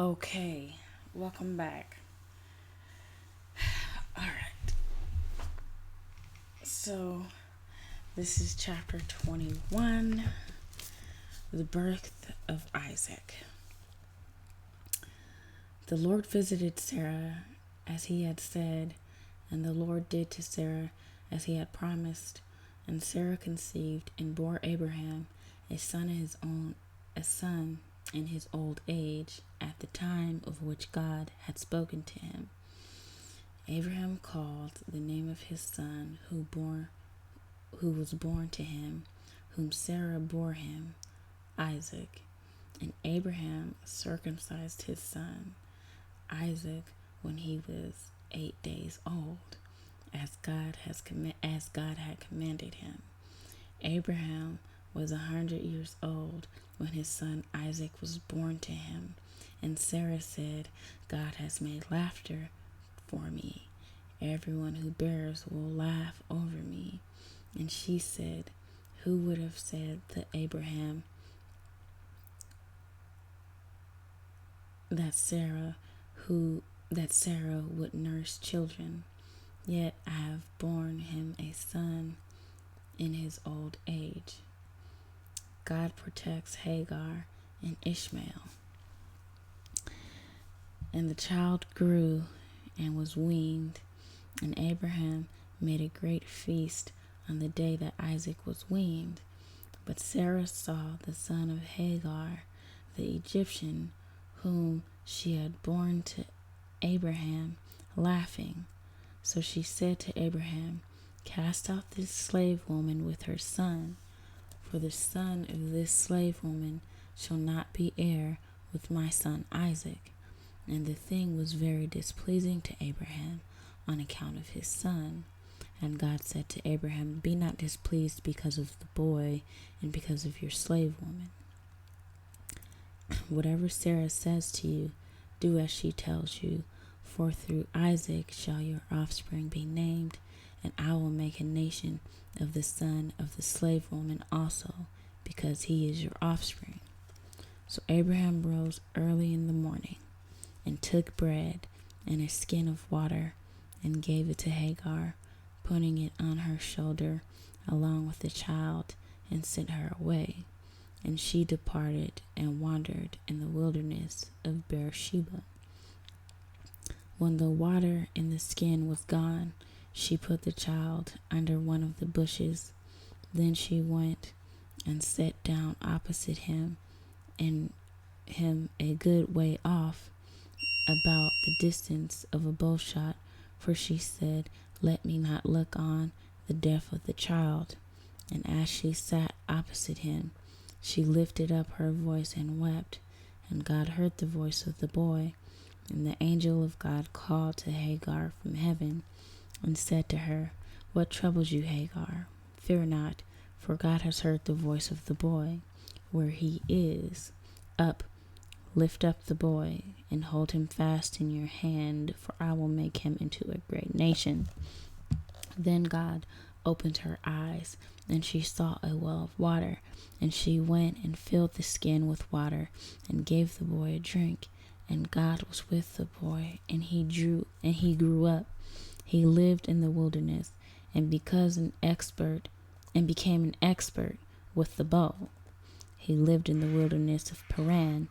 Okay, welcome back. All right, so this is chapter 21, the birth of Isaac. The Lord visited Sarah as he had said, and the Lord did to Sarah as he had promised. And Sarah conceived and bore Abraham a son in his old age, at the time of which God had spoken to him. Abraham called the name of his son who was born to him, whom Sarah bore him, Isaac. And Abraham circumcised his son, Isaac, when he was 8 days old, as God had commanded him. Abraham was 100 years old when his son Isaac was born to him. And Sarah said, God has made laughter for me. Everyone who bears will laugh over me. And she said, who would have said to Abraham that Sarah would nurse children? Yet I have borne him a son in his old age. God protects Hagar and Ishmael. And the child grew and was weaned, and Abraham made a great feast on the day that Isaac was weaned. But Sarah saw the son of Hagar, the Egyptian, whom she had borne to Abraham, laughing. So she said to Abraham, cast out this slave woman with her son, for the son of this slave woman shall not be heir with my son Isaac. And the thing was very displeasing to Abraham on account of his son. And God said to Abraham, be not displeased because of the boy and because of your slave woman. Whatever Sarah says to you, do as she tells you, for through Isaac shall your offspring be named, and I will make a nation of the son of the slave woman also, because he is your offspring. So Abraham rose early in the morning, and took bread and a skin of water, and gave it to Hagar, putting it on her shoulder along with the child, and sent her away. And she departed and wandered in the wilderness of Beersheba. When the water in the skin was gone, she put the child under one of the bushes. Then she went and sat down opposite him, and him a good way off, about the distance of a bow shot, for she said, let me not look on the death of the child. And as she sat opposite him, she lifted up her voice and wept. And God heard the voice of the boy. And the angel of God called to Hagar from heaven, and said to her, what troubles you, Hagar? Fear not, for God has heard the voice of the boy, where he is. Up, lift up the boy, and hold him fast in your hand, for I will make him into a great nation. Then God opened her eyes, and she saw a well of water. And she went and filled the skin with water, and gave the boy a drink. And God was with the boy, and he grew up. He lived in the wilderness, and became an expert with the bow. He lived in the wilderness of Paran,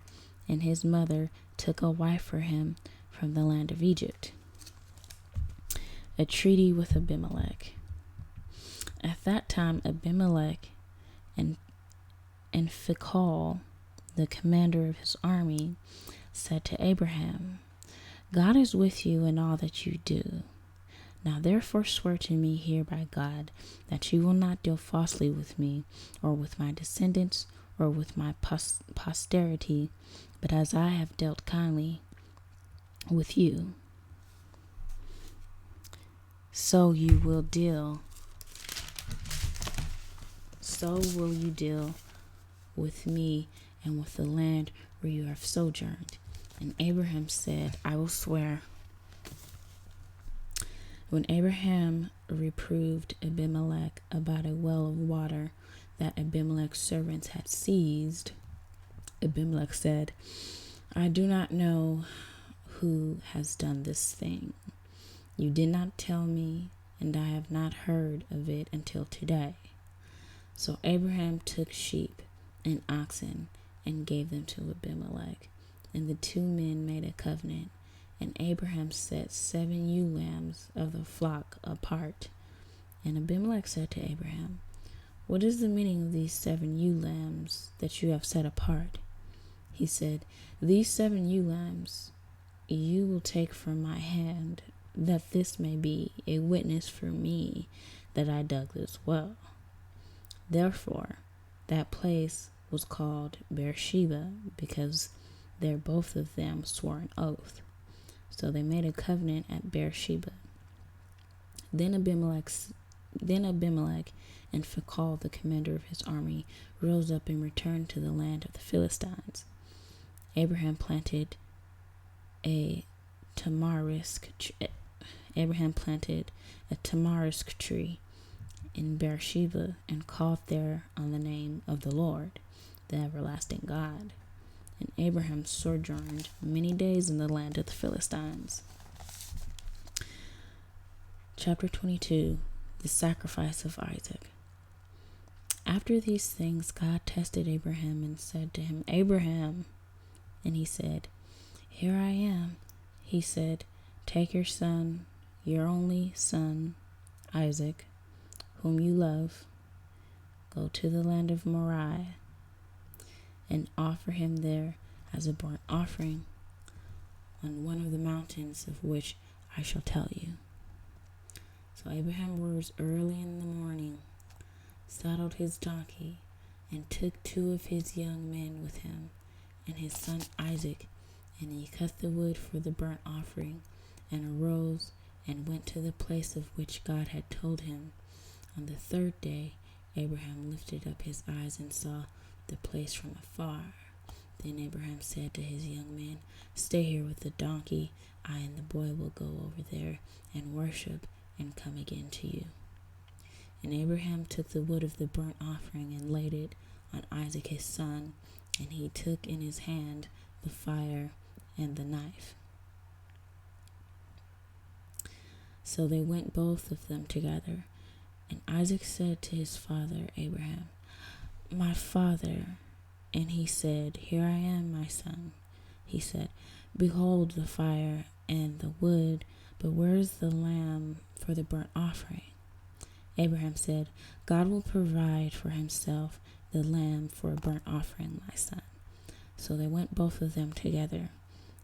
and his mother took a wife for him from the land of Egypt. A treaty with Abimelech. At that time, Abimelech and Phicol, the commander of his army, said to Abraham, God is with you in all that you do. Now therefore swear to me here by God that you will not deal falsely with me, or with my descendants, or with my posterity, but as I have dealt kindly with you, so you will deal with me and with the land where you have sojourned. And Abraham said, I will swear. When Abraham reproved Abimelech about a well of water that Abimelech's servants had seized, Abimelech said, I do not know who has done this thing. You did not tell me, and I have not heard of it until today. So Abraham took sheep and oxen and gave them to Abimelech. And the two men made a covenant. And Abraham set 7 ewe lambs of the flock apart. And Abimelech said to Abraham, "What is the meaning of these 7 ewe lambs that you have set apart?" He said, "These 7 ewe lambs you will take from my hand, that this may be a witness for me that I dug this well." Therefore, that place was called Beersheba, because there both of them swore an oath. So they made a covenant at Beersheba. Then Abimelech and Phicol, the commander of his army, rose up and returned to the land of the Philistines. Abraham planted a tamarisk tree in Beersheba and called there on the name of the Lord, the everlasting God. And Abraham sojourned many days in the land of the Philistines. Chapter 22. The sacrifice of Isaac. After these things, God tested Abraham and said to him, "Abraham." And he said, "Here I am." He said, "Take your son, your only son, Isaac, whom you love, go to the land of Moriah, and offer him there as a burnt offering on one of the mountains of which I shall tell you." So Abraham rose early in the morning, saddled his donkey, and took 2 of his young men with him, and his son Isaac, and he cut the wood for the burnt offering, and arose and went to the place of which God had told him. On the 3rd day, Abraham lifted up his eyes and saw the place from afar. Then Abraham said to his young men, "Stay here with the donkey. I and the boy will go over there and worship and come again to you." And Abraham took the wood of the burnt offering and laid it on Isaac his son, and he took in his hand the fire and the knife. So they went both of them together. And Isaac said to his father Abraham, "My father." And he said, "Here I am, my son." He said, "Behold the fire and the wood, but where is the lamb for the burnt offering?" Abraham said, "God will provide for himself the lamb for a burnt offering, my son." So they went both of them together.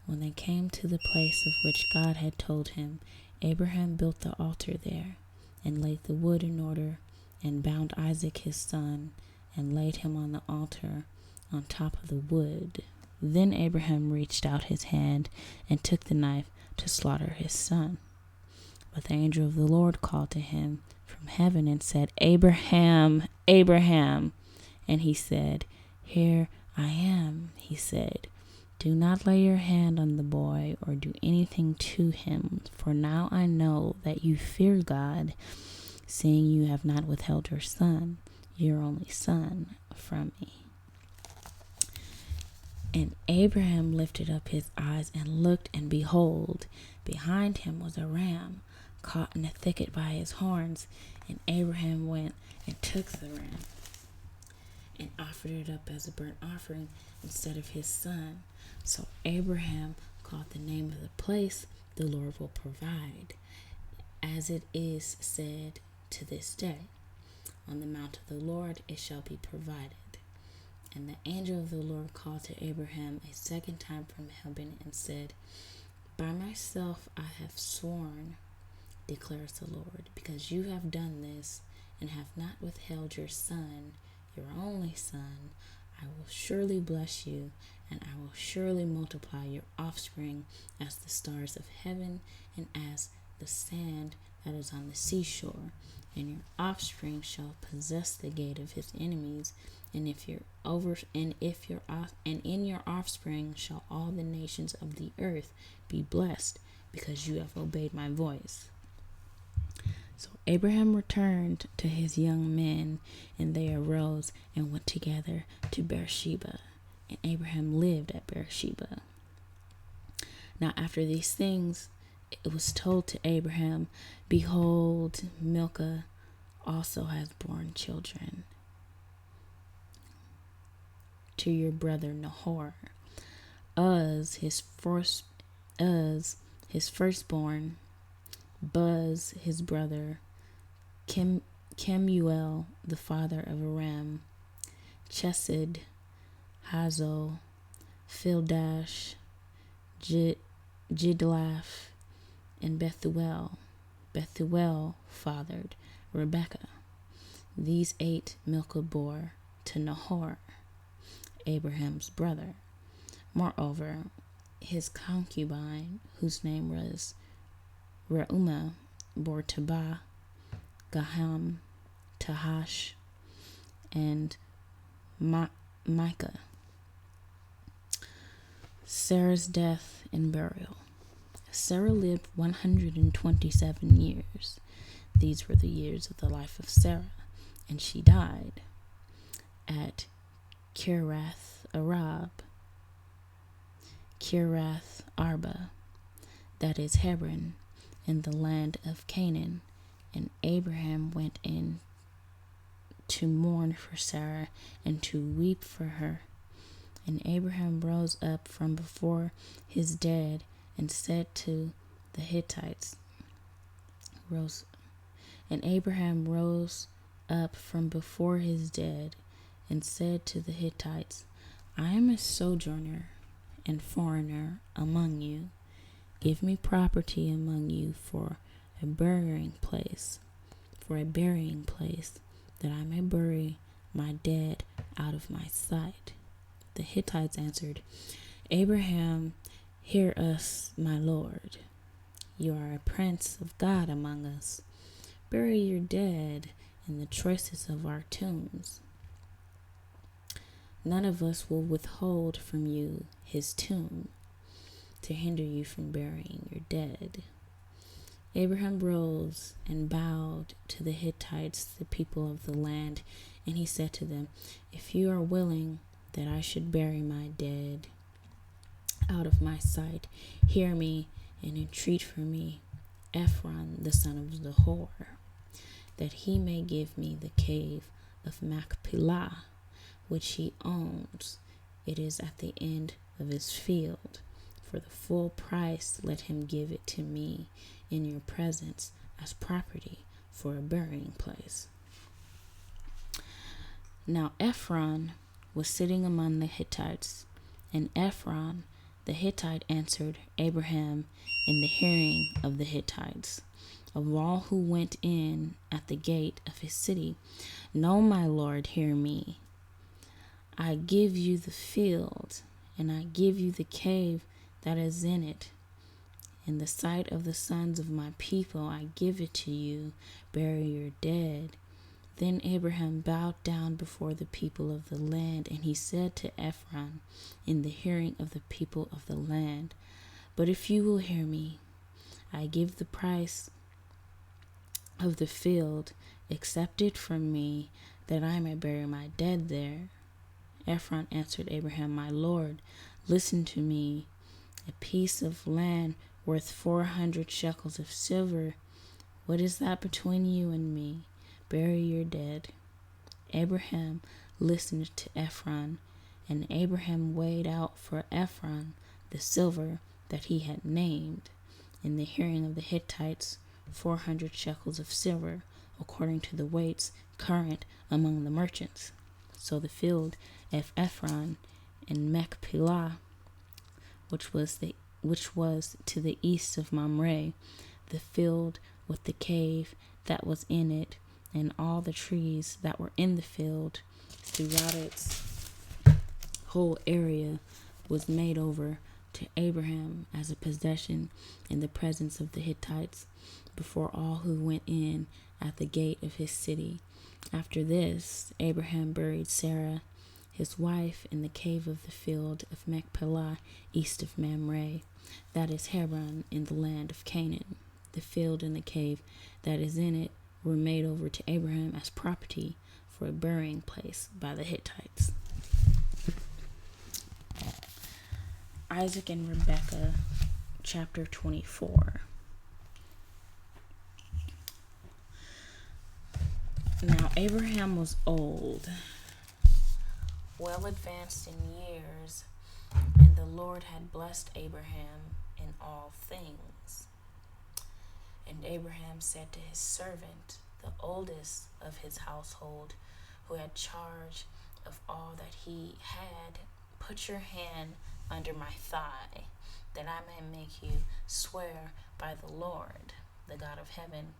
When they came to the place of which God had told him, Abraham built the altar there, and laid the wood in order, and bound Isaac his son, and laid him on the altar on top of the wood. Then Abraham reached out his hand and took the knife to slaughter his son. But the angel of the Lord called to him from heaven and said, "Abraham, Abraham." And he said, "Here I am." He said, "Do not lay your hand on the boy or do anything to him, for now I know that you fear God, seeing you have not withheld your son, your only son, from me." And Abraham lifted up his eyes and looked, and behold, behind him was a ram caught in a thicket by his horns. And Abraham went and took the ram and offered it up as a burnt offering instead of his son. So Abraham called the name of the place, "The Lord will provide," as it is said to this day, "On the mount of the Lord it shall be provided." And the angel of the Lord called to Abraham a second time from heaven and said, "By myself I have sworn, declares the Lord, because you have done this and have not withheld your son, your only son, I will surely bless you, and I will surely multiply your offspring as the stars of heaven and as the sand that is on the seashore. And your offspring shall possess the gate of his enemies, and in your offspring shall all the nations of the earth be blessed, because you have obeyed my voice." So Abraham returned to his young men, and they arose and went together to Beersheba. And Abraham lived at Beersheba. Now after these things, it was told to Abraham, behold, Milcah also has borne children to your brother Nahor. Uz his firstborn, Buz his brother, Kemuel the father of Aram, Chesed, Hazo, Fildash, Jidlaph, and Bethuel. Bethuel fathered Rebekah. These 8 Milcah bore to Nahor, Abraham's brother. Moreover, his concubine, whose name was Reumah, bore Tabah, Gaham, Tahash, and Micah. Sarah's death and burial. Sarah lived 127 years. These were the years of the life of Sarah, and she died at Kiriath Arba, that is Hebron, in the land of Canaan. And Abraham went in to mourn for Sarah and to weep for her. And Abraham rose up from before his dead and said to the Hittites, Abraham rose up from before his dead and said to the Hittites, I am a sojourner and foreigner among you. Give me property among you for a burying place, that I may bury my dead out of my sight. The Hittites answered, Abraham, hear us, my lord. You are a prince of God among us. Bury your dead in the choicest of our tombs. None of us will withhold from you his tomb to hinder you from burying your dead. Abraham rose and bowed to the Hittites, the people of the land, and he said to them, If you are willing that I should bury my dead out of my sight, hear me and entreat for me Ephron the son of Zohor, that he may give me the cave of Machpelah, which he owns. It is at the end of his field. For the full price let him give it to me in your presence as property for a burying place. Now Ephron was sitting among the Hittites, and Ephron the Hittite answered Abraham in the hearing of the Hittites, of all who went in at the gate of his city, No, my lord, hear me. I give you the field, and I give you the cave that is in it. In the sight of the sons of my people, I give it to you. Bury your dead. Then Abraham bowed down before the people of the land, and he said to Ephron in the hearing of the people of the land, But if you will hear me, I give the price of the field, accept it from me, that I may bury my dead there. Ephron answered Abraham, My lord, listen to me. A piece of land worth 400 shekels of silver. What is that between you and me? Bury your dead. Abraham listened to Ephron, and Abraham weighed out for Ephron the silver that he had named, in the hearing of the Hittites, 400 shekels of silver, according to the weights current among the merchants. So the field of Ephron in Machpelah, which was to the east of Mamre, the field with the cave that was in it, and all the trees that were in the field throughout its whole area, was made over to Abraham as a possession in the presence of the Hittites, before all who went in at the gate of his city. After this, Abraham buried Sarah, his wife, in the cave of the field of Machpelah, east of Mamre, that is Hebron, in the land of Canaan. The field and the cave that is in it were made over to Abraham as property for a burying place by the Hittites. Isaac and Rebekah chapter 24. Now Abraham was old, well advanced in years, and the Lord had blessed Abraham in all things. And Abraham said to his servant, the oldest of his household, who had charge of all that he had, put your hand under my thigh, that I may make you swear by the Lord, the God of heaven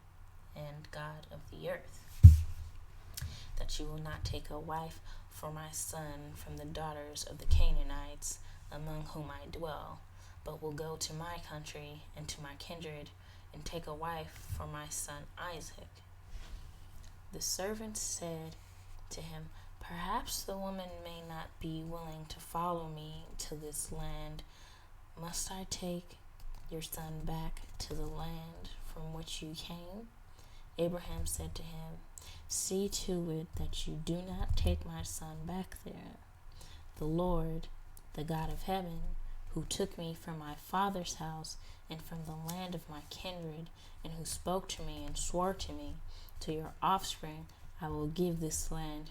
and God of the earth, that you will not take a wife for my son from the daughters of the Canaanites among whom I dwell, but will go to my country and to my kindred, and take a wife for my son Isaac. The servant said to him, perhaps the woman may not be willing to follow me to this land. Must I take your son back to the land from which you came? Abraham said to him, see to it that you do not take my son back there. The Lord, the God of heaven, who took me from my father's house and from the land of my kindred, and who spoke to me and swore to me, to your offspring I will give this land.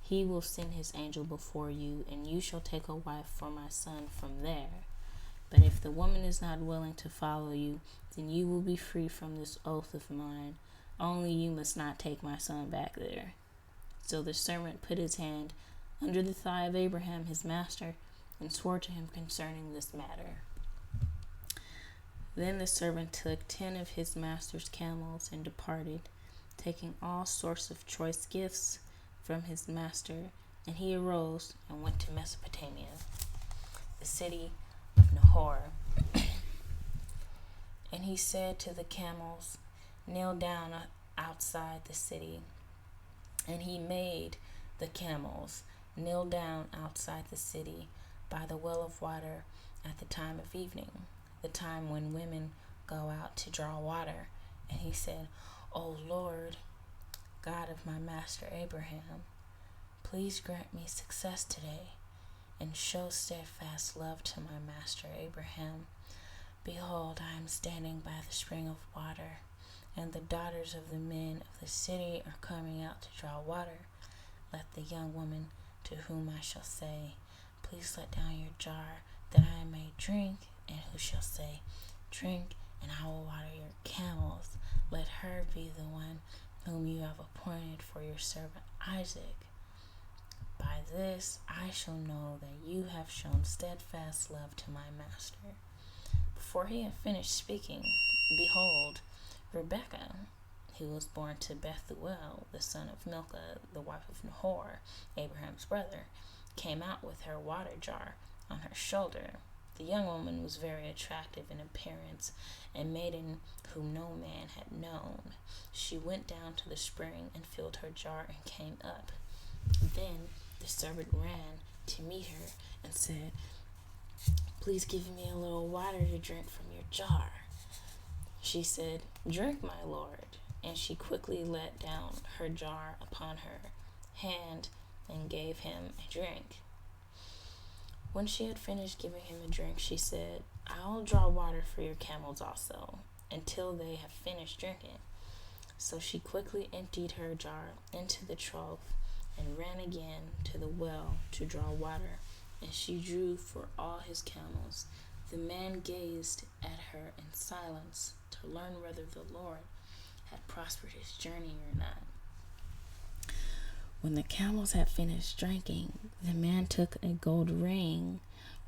He will send his angel before you, and you shall take a wife for my son from there. But if the woman is not willing to follow you, then you will be free from this oath of mine. Only you must not take my son back there. So the servant put his hand under the thigh of Abraham his master, and swore to him concerning this matter. Then the servant took 10 of his master's camels and departed, taking all sorts of choice gifts from his master, and he arose and went to Mesopotamia, the city of Nahor. And he said to the camels, kneel down outside the city. And he made the camels kneel down outside the city by the well of water at the time of evening, the time when women go out to draw water. And he said, O Lord, God of my master Abraham, please grant me success today, and show steadfast love to my master Abraham. Behold, I am standing by the spring of water, and the daughters of the men of the city are coming out to draw water. Let the young woman to whom I shall say, please let down your jar, that I may drink, and who shall say, drink, and I will water your camels. Let her be the one whom you have appointed for your servant Isaac. By this I shall know that you have shown steadfast love to my master. Before he had finished speaking, behold, Rebekah, who was born to Bethuel, the son of Milcah, the wife of Nahor, Abraham's brother, came out with her water jar on her shoulder. The young woman was very attractive in appearance, a maiden whom no man had known. She went down to the spring and filled her jar and came up. Then the servant ran to meet her and said, please give me a little water to drink from your jar. She said, drink, my lord. And she quickly let down her jar upon her hand and gave him a drink. When she had finished giving him a drink, she said, I will draw water for your camels also, until they have finished drinking. So she quickly emptied her jar into the trough and ran again to the well to draw water, and she drew for all his camels. The man gazed at her in silence to learn whether the Lord had prospered his journey or not. When the camels had finished drinking, the man took a gold ring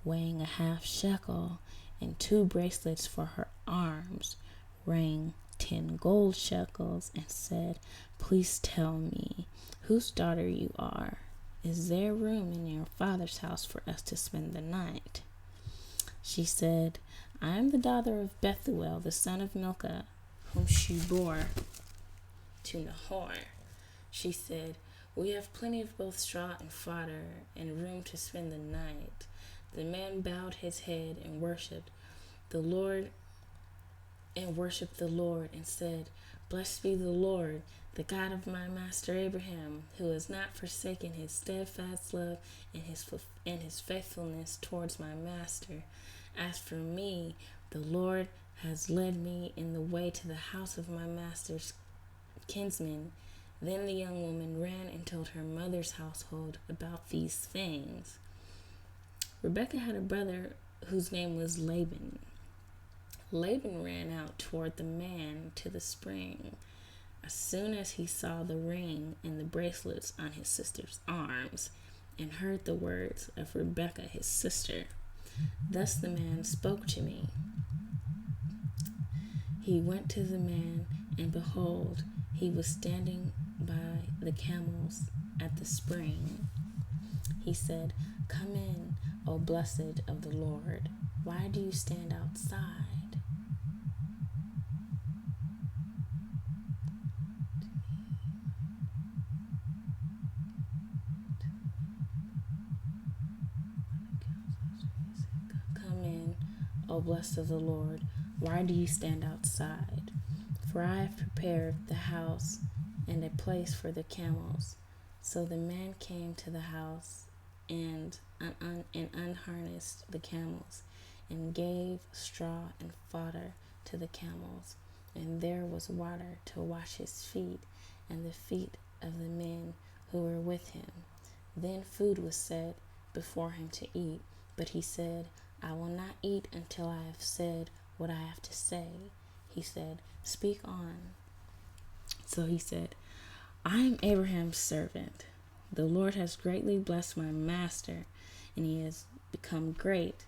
weighing a half shekel and 2 bracelets for her arms, weighing 10 gold shekels, and said, please tell me whose daughter you are. Is there room in your father's house for us to spend the night? She said, I am the daughter of Bethuel, the son of Milcah, whom she bore to Nahor. She said, we have plenty of both straw and fodder, and room to spend the night. The man bowed his head and worshipped the Lord, and said, blessed be the Lord, the God of my master Abraham, who has not forsaken his steadfast love and his faithfulness towards my master. As for me, The Lord has led me in the way to the house of my master's kinsman. Then the young woman ran and told her mother's household about these things. Rebekah had a brother whose name was Laban. Laban ran out toward the man to the spring. As soon as he saw the ring and the bracelets on his sister's arms, and heard the words of Rebekah his sister, thus the man spoke to me. He went to the man, and behold, he was standing by the camels at the spring. He said, "Come in, O blessed of the Lord. Why do you stand outside?" Come in, O blessed of the Lord. Why do you stand outside? For I have prepared the house and a place for the camels. So the man came to the house and unharnessed the camels, and gave straw and fodder to the camels. And there was water to wash his feet and the feet of the men who were with him. Then food was set before him to eat, but he said, "I will not eat until I have said what I have to say." He said, "Speak on." So he said, "I am Abraham's servant. The Lord has greatly blessed my master, and he has become great.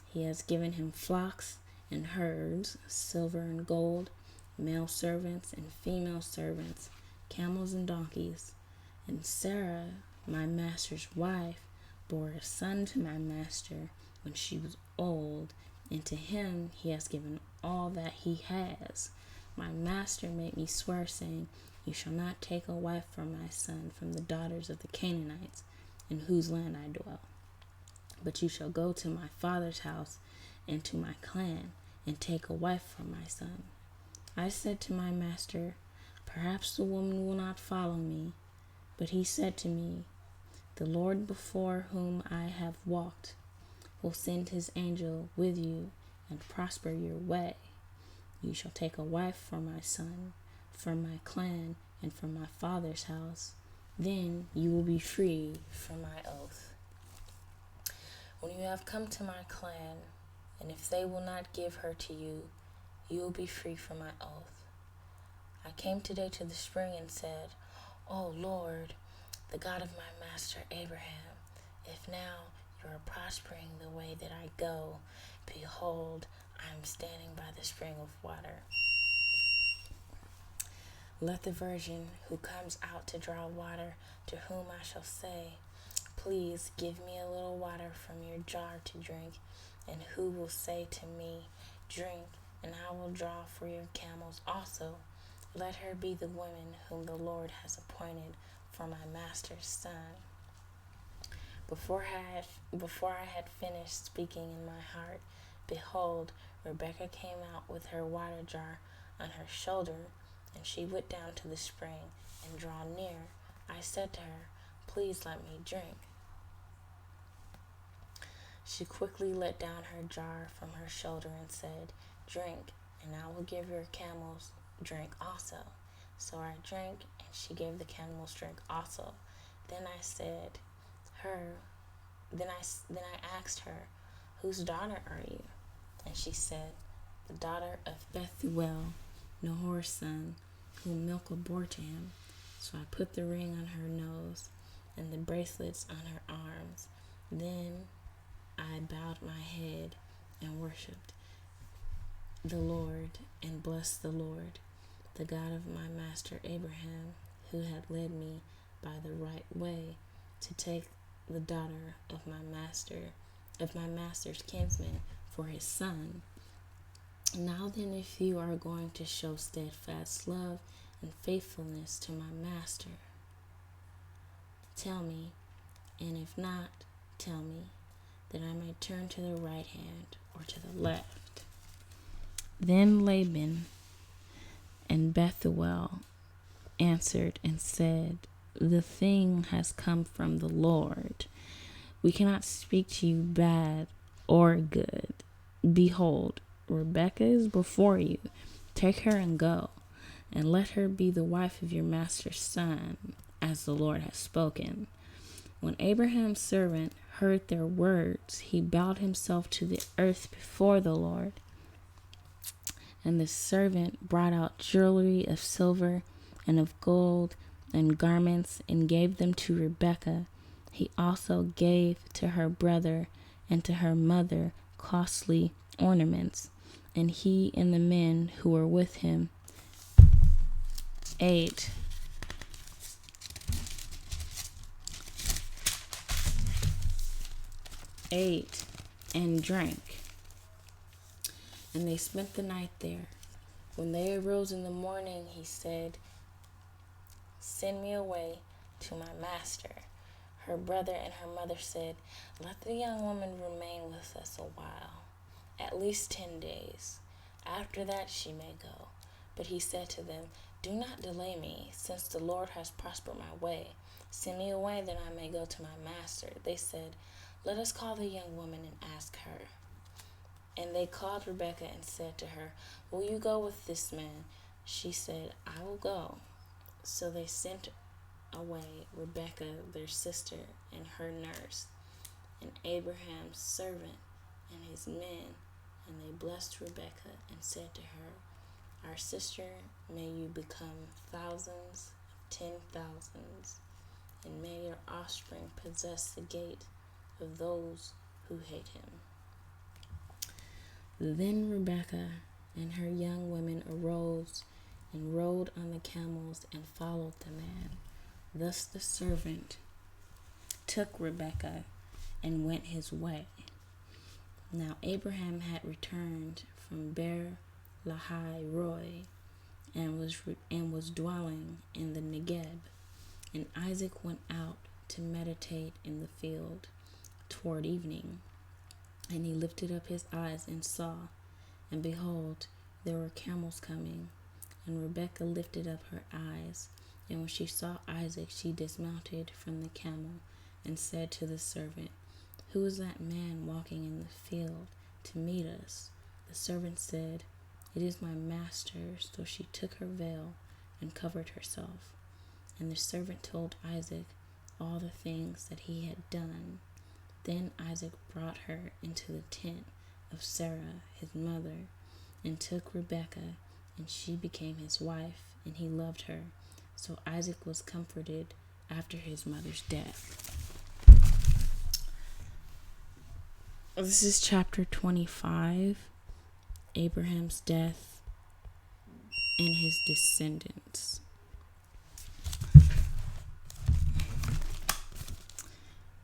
He has given him flocks and herds, silver and gold, male servants and female servants, camels and donkeys. And Sarah, my master's wife, bore a son to my master when she was old, and to him he has given all that he has. My master made me swear, saying, 'You shall not take a wife for my son from the daughters of the Canaanites, in whose land I dwell. But you shall go to my father's house and to my clan, and take a wife for my son.' I said to my master, 'Perhaps the woman will not follow me.' But he said to me, 'The Lord before whom I have walked will send his angel with you and prosper your way. You shall take a wife for my son, from my clan, and from my father's house. Then you will be free from my oath. When you have come to my clan, and if they will not give her to you, you will be free from my oath. I came today to the spring and said, O Lord, the God of my master Abraham, if now you are prospering the way that I go, behold, I am standing by the spring of water. Let the virgin who comes out to draw water, to whom I shall say, Please give me a little water from your jar to drink, and who will say to me, Drink, and I will draw for your camels also. Let her be the woman whom the Lord has appointed for my master's son." Before I had finished speaking in my heart, behold, Rebekah came out with her water jar on her shoulder, and she went down to the spring and drew near. I said to her, Please let me drink. She quickly let down her jar from her shoulder and said, Drink, and I will give your camels drink also. So I drank, and she gave the camels drink also. Then I asked her, Whose daughter are you? And she said, The daughter of Bethuel, Nahor's son, whom Milcah bore to him. So I put the ring on her nose and the bracelets on her arms. Then I bowed my head and worshipped the Lord and blessed the Lord, the God of my master Abraham, who had led me by the right way to take the daughter of my master's kinsman for his son. Now then, if you are going to show steadfast love and faithfulness to my master, tell me, and if not, tell me, that I may turn to the right hand or to the left." Then Laban and Bethuel answered and said, "The thing has come from the Lord. We cannot speak to you bad or good. Behold, Rebekah is before you. Take her and go, and let her be the wife of your master's son, as the Lord has spoken." When Abraham's servant heard their words, he bowed himself to the earth before the Lord. And the servant brought out jewelry of silver and of gold and garments and gave them to Rebekah. He also gave to her brother and to her mother costly ornaments. And he and the men who were with him ate and drank, and they spent the night there. When they arose in the morning, he said, "Send me away to my master." Her brother and her mother said, "Let the young woman remain with us a while, at least 10 days. After that she may go." But he said to them, "Do not delay me, since the Lord has prospered my way. Send me away that I may go to my master." They said, "Let us call the young woman and ask her." And they called Rebekah and said to her, "Will you go with this man?" She said, "I will go." So they sent away Rebekah their sister and her nurse, and Abraham's servant and his men, and they blessed Rebekah and said to her, "Our sister, may you become thousands of 10,000s, and may your offspring possess the gate of those who hate him." Then Rebekah and her young women arose and rode on the camels and followed the man. Thus the servant took Rebekah and went his way. Now Abraham had returned from Ber Lahai Roi and was dwelling in the Negeb. And Isaac went out to meditate in the field toward evening. And he lifted up his eyes and saw, and behold, there were camels coming. And Rebekah lifted up her eyes, and when she saw Isaac, she dismounted from the camel and said to the servant, "Who is that man walking in the field to meet us?" The servant said, "It is my master." So she took her veil and covered herself. And the servant told Isaac all the things that he had done. Then Isaac brought her into the tent of Sarah, his mother, and took Rebekah, and she became his wife, and he loved her. So Isaac was comforted after his mother's death. This is chapter 25, Abraham's death and his descendants.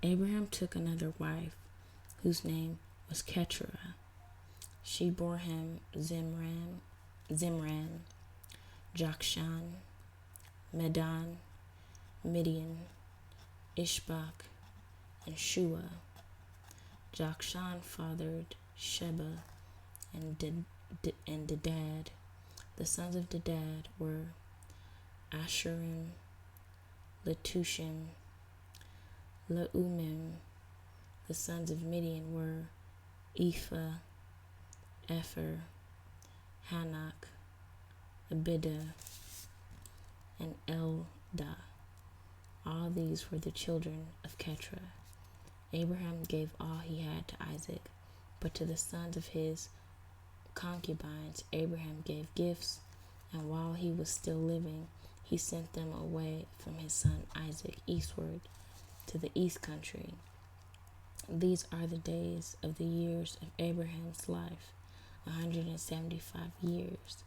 Abraham took another wife, whose name was Keturah. She bore him Zimran, Jokshan, Medan, Midian, Ishbak, and Shua. Jokshan fathered Sheba and Dedad. The sons of Dedad were Asherim, Letushim, Leumim. The sons of Midian were Ephah, Epher, Hanak, Abidah, and Eldah. All these were the children of Keturah. Abraham gave all he had to Isaac, but to the sons of his concubines Abraham gave gifts, and while he was still living, he sent them away from his son Isaac eastward to the east country. These are the days of the years of Abraham's life, 175 years.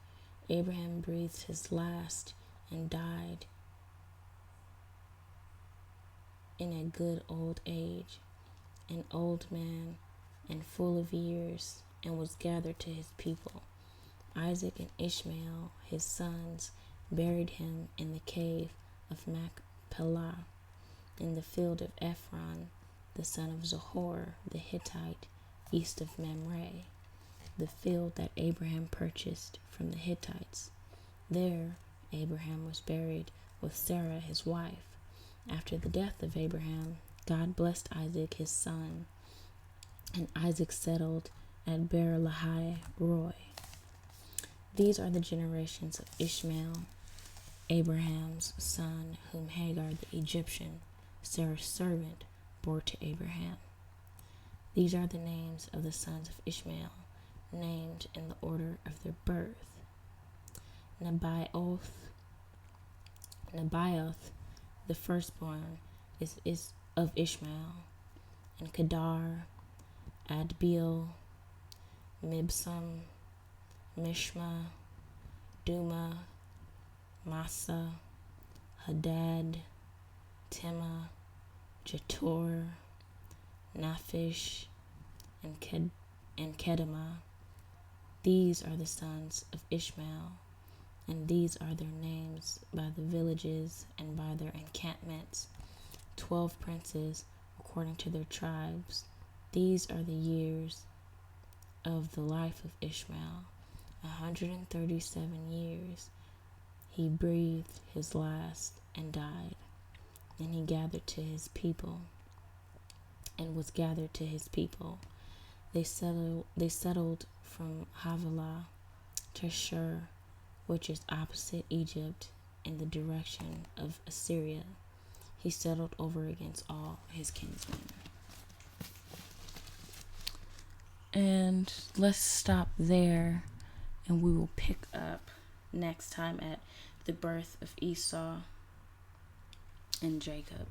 Abraham breathed his last and died in a good old age, an old man and full of years, and was gathered to his people. Isaac and Ishmael, his sons, buried him in the cave of Machpelah, in the field of Ephron, the son of Zohar the Hittite, east of Mamre, the field that Abraham purchased from the Hittites. There Abraham was buried with Sarah his wife. After the death of Abraham, God blessed Isaac his son, and Isaac settled at Beer Lahai Roy. These are the generations of Ishmael, Abraham's son, whom Hagar the Egyptian, Sarah's servant, bore to Abraham. These are the names of the sons of Ishmael, named in the order of their birth. Nebaioth, the firstborn, is of Ishmael, and Kedar, Adbeel, Mibsam, Mishma, Duma, Massa, Hadad, Tema, Jetor, Naphish, and Kedemah. These are the sons of Ishmael, and these are their names by the villages and by their encampments, 12 princes according to their tribes. These are the years of the life of Ishmael, 137 years. He breathed his last and died. And he gathered to his people, and was gathered to his people. They settled from Havilah to Shur, which is opposite Egypt, in the direction of Assyria. He settled over against all his kinsmen. And let's stop there, and we will pick up next time at the birth of Esau and Jacob.